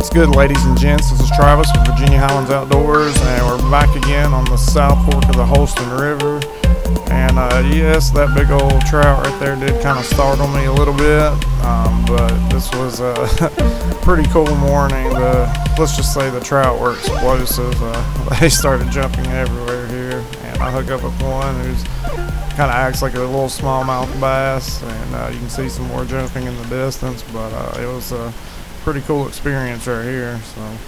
What's good, ladies and gents? This is Travis with Virginia Highlands Outdoors, and we're back again on the South Fork of the Holston River. And yes, that big old trout right there did kind of startle me a little bit, but this was a pretty cool morning. Let's just say the trout were explosive. They started jumping everywhere here, and I hook up with one who's kind of acts like a little smallmouth bass, and you can see some more jumping in the distance, but it was a pretty cool experience right here. So,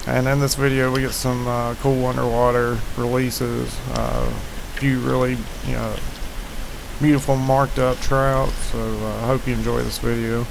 and in this video we get some cool underwater releases, a few really beautiful marked up trout, so I hope you enjoy this video.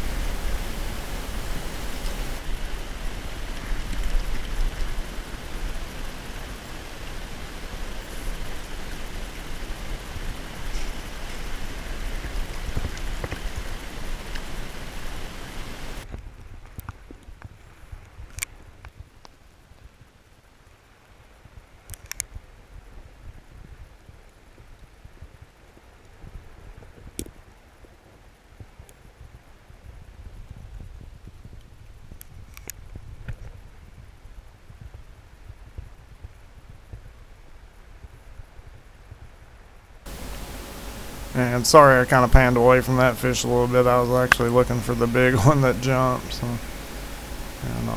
And sorry I kind of panned away from that fish a little bit. I was actually looking for the big one that jumped. So, and,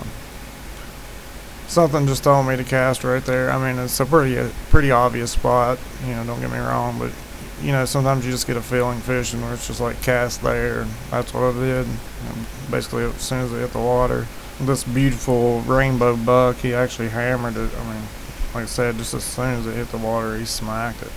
something just told me to cast right there. I mean, it's a pretty obvious spot, don't get me wrong, but sometimes you just get a feeling fishing where it's just like cast there, and that's what I did. And basically as soon as it hit the water, this beautiful rainbow buck, he actually hammered it. I mean, like I said, just as soon as it hit the water, he smacked it.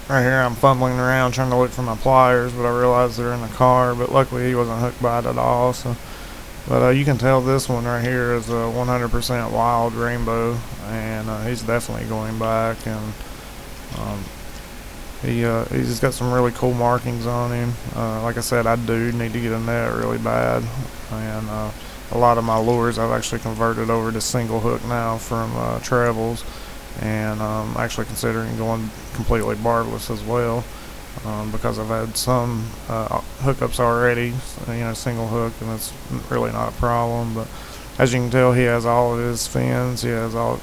Right here I'm fumbling around trying to look for my pliers, but I realized they're in the car, but luckily he wasn't hooked by it at all. So, but you can tell this one right here is a 100% wild rainbow, and he's definitely going back, and he's got some really cool markings on him. Like I said, I do need to get a net really bad, and a lot of my lures I've actually converted over to single hook now from Travels, and I'm actually considering going completely barbless as well, because I've had some hookups already, single hook, and it's really not a problem. But as you can tell, he has all of his fins. He has all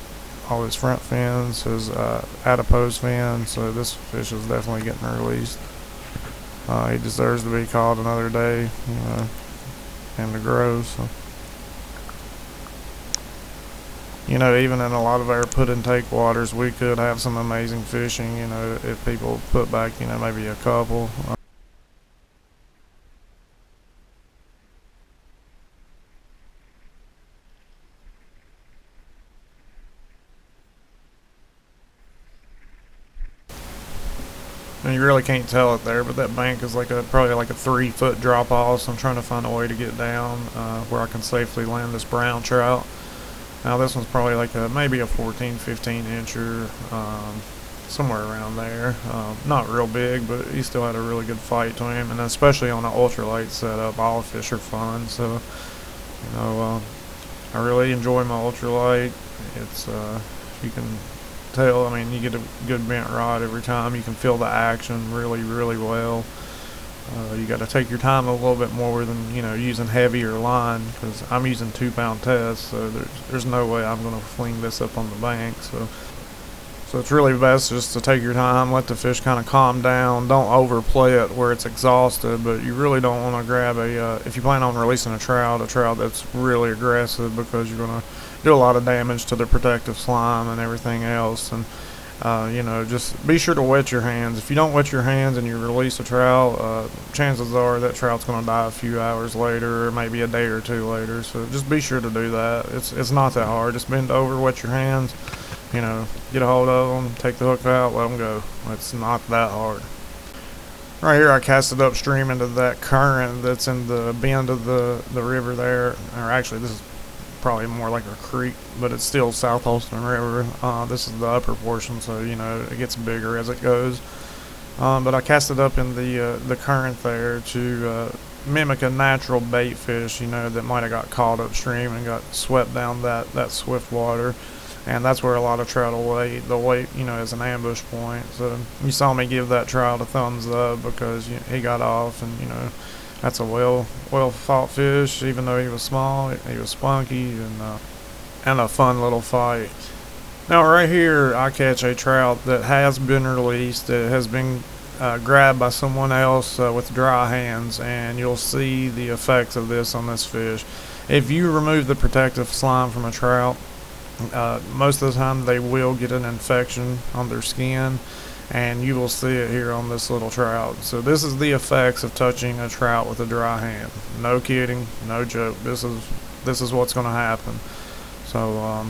his front fins, his adipose fins, so this fish is definitely getting released. He deserves to be caught another day, and to grow. So, even in a lot of our put and take waters, we could have some amazing fishing, if people put back, maybe a couple. And you really can't tell it there, but that bank is probably like a 3-foot drop off, so I'm trying to find a way to get down where I can safely land this brown trout. Now this one's probably maybe a 14-15 incher, somewhere around there. Not real big, but he still had a really good fight to him, and especially on an ultralight setup, all fish are fun. So, I really enjoy my ultralight. It's you can tell. I mean, you get a good bent rod every time. You can feel the action really, really well. You got to take your time a little bit more than using heavier line, because I'm using 2-pound tests, so there's no way I'm going to fling this up on the bank. So it's really best just to take your time, let the fish kind of calm down. Don't overplay it where it's exhausted, but you really don't want to grab if you plan on releasing a trout that's really aggressive, because you're going to do a lot of damage to the protective slime and everything else. And just be sure to wet your hands. If you don't wet your hands and you release a trout, chances are that trout's going to die a few hours later, or maybe a day or two later. So just be sure to do that. It's not that hard. Just bend over, wet your hands, get a hold of them, take the hook out, let them go. It's not that hard. Right here I cast it upstream into that current that's in the bend of the river there, or actually this is probably more like a creek, but it's still South Holston River. This is the upper portion, so you know it gets bigger as it goes. But I cast it up in the current there to mimic a natural bait fish, you know, that might have got caught upstream and got swept down that swift water. And that's where a lot of trout will wait. They'll wait, you know, as an ambush point. So you saw me give that trout a thumbs up because he got off, and you know, that's a well fought fish. Even though he was small, he was spunky and a fun little fight. Now right here, I catch a trout that has been released. It has been grabbed by someone else with dry hands, and you'll see the effects of this on this fish. If you remove the protective slime from a trout, most of the time they will get an infection on their skin, and you will see it here on this little trout. So this is the effects of touching a trout with a dry hand. No kidding, no joke. This is what's going to happen. So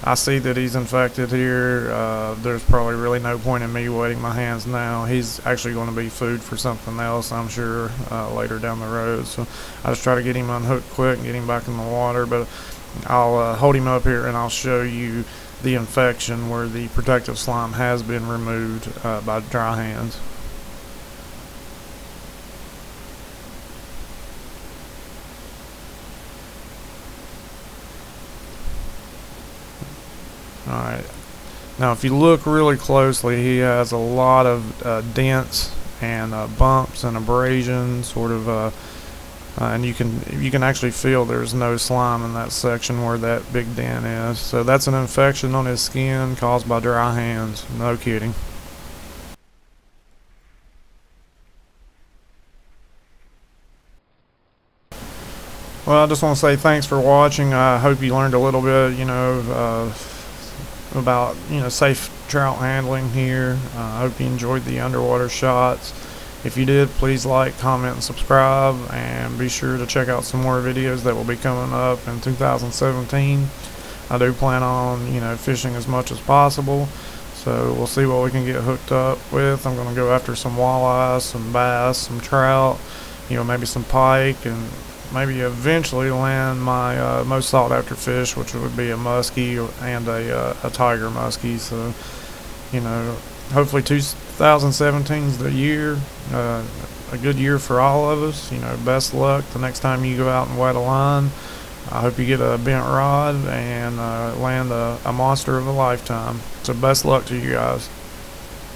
I see that he's infected here. There's probably really no point in me wetting my hands now. He's actually going to be food for something else, I'm sure, later down the road. So I just try to get him unhooked quick and get him back in the water. But I'll hold him up here and I'll show you the infection where the protective slime has been removed by dry hands. Alright, now if you look really closely, he has a lot of dents and bumps and abrasions, sort of, and you can actually feel there's no slime in that section where that big dent is. So that's an infection on his skin caused by dry hands. No kidding. Well, I just want to say thanks for watching. I hope you learned a little bit, you know, about, you know, safe trout handling here. I hope you enjoyed the underwater shots. If you did, please like, comment, and subscribe, and be sure to check out some more videos that will be coming up in 2017. I do plan on, you know, fishing as much as possible, so we'll see what we can get hooked up with. I'm going to go after some walleyes, some bass, some trout, you know, maybe some pike, and maybe eventually land my most sought after fish, which would be a muskie and a tiger muskie. So, you know, hopefully 2017 is the year, a good year for all of us. You know, best luck the next time you go out and wet a line. I hope you get a bent rod and land a monster of a lifetime. So best luck to you guys.